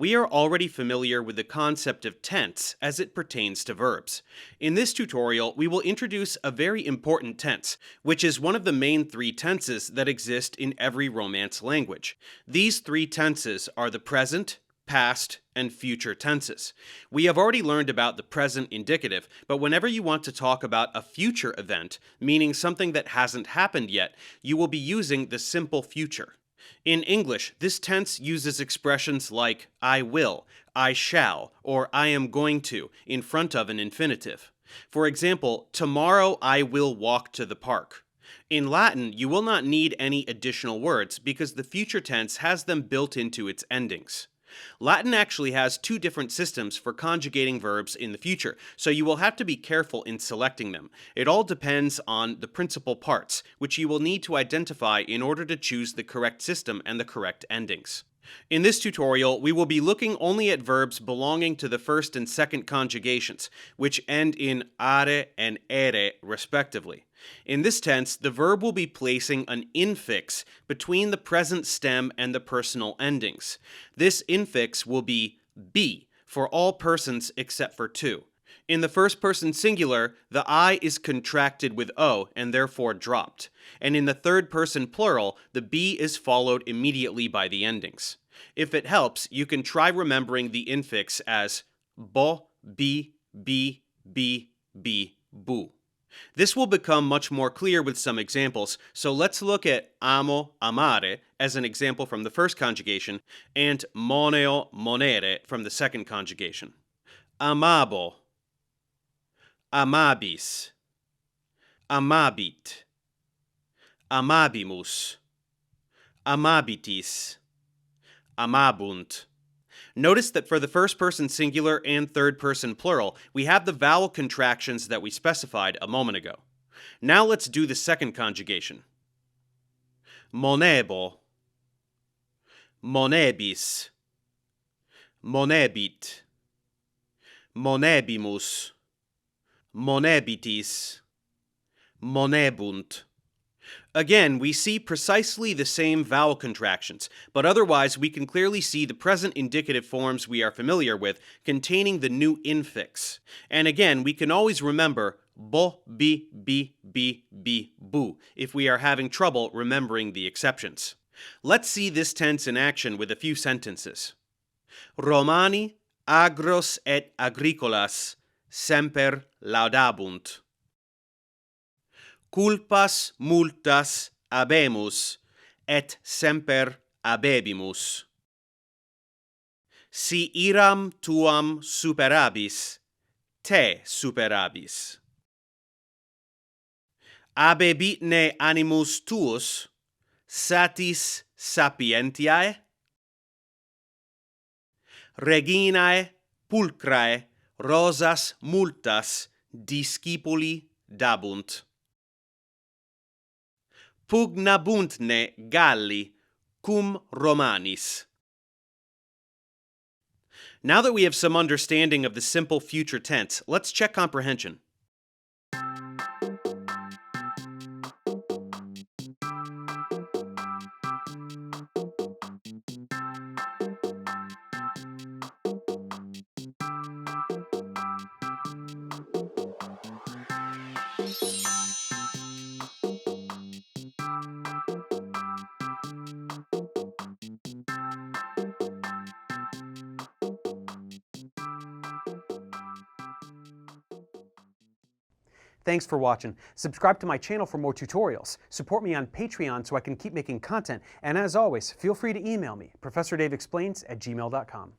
We are already familiar with the concept of tense as it pertains to verbs. In this tutorial, we will introduce a very important tense, which is one of the main three tenses that exist in every Romance language. These three tenses are the present, past, and future tenses. We have already learned about the present indicative, but whenever you want to talk about a future event, meaning something that hasn't happened yet, you will be using the simple future. In English, this tense uses expressions like I will, I shall, or I am going to in front of an infinitive. For example, tomorrow I will walk to the park. In Latin, you will not need any additional words because the future tense has them built into its endings. Latin actually has two different systems for conjugating verbs in the future, so you will have to be careful in selecting them. It all depends on the principal parts, which you will need to identify in order to choose the correct system and the correct endings. In this tutorial, we will be looking only at verbs belonging to the first and second conjugations, which end in are and ere respectively. In this tense, the verb will be placing an infix between the present stem and the personal endings. This infix will be be for all persons except for two. In the first person singular, the I is contracted with O and therefore dropped. And in the third person plural, the B is followed immediately by the endings. If it helps, you can try remembering the infix as bo, bi, bu. This will become much more clear with some examples, so let's look at amo, amare as an example from the first conjugation, and moneo, monere from the second conjugation. Amabo, amabis, amabit, amabimus, amabitis, amabunt. Notice that for the first person singular and third person plural, we have the vowel contractions that we specified a moment ago. Now let's do the second conjugation. Monebo, monebis, monebit, monebimus, monebitis, monebunt. Again, we see precisely the same vowel contractions, but otherwise we can clearly see the present indicative forms we are familiar with containing the new infix. And again, we can always remember bo, bi, bu if we are having trouble remembering the exceptions. Let's see this tense in action with a few sentences. Romani agros et agricolas semper laudabunt. Culpas multas habemus, et semper habebimus. Si iram tuam superabis, te superabis. Habebitne animus tuus, satis sapientiae? Reginae pulcrae rosas multas discipuli dabunt. Pugnabuntne Galli, cum Romanis. Now that we have some understanding of the simple future tense, let's check comprehension. Thanks for watching. Subscribe to my channel for more tutorials. Support me on Patreon so I can keep making content. And as always, feel free to email me, ProfessorDaveExplains@gmail.com.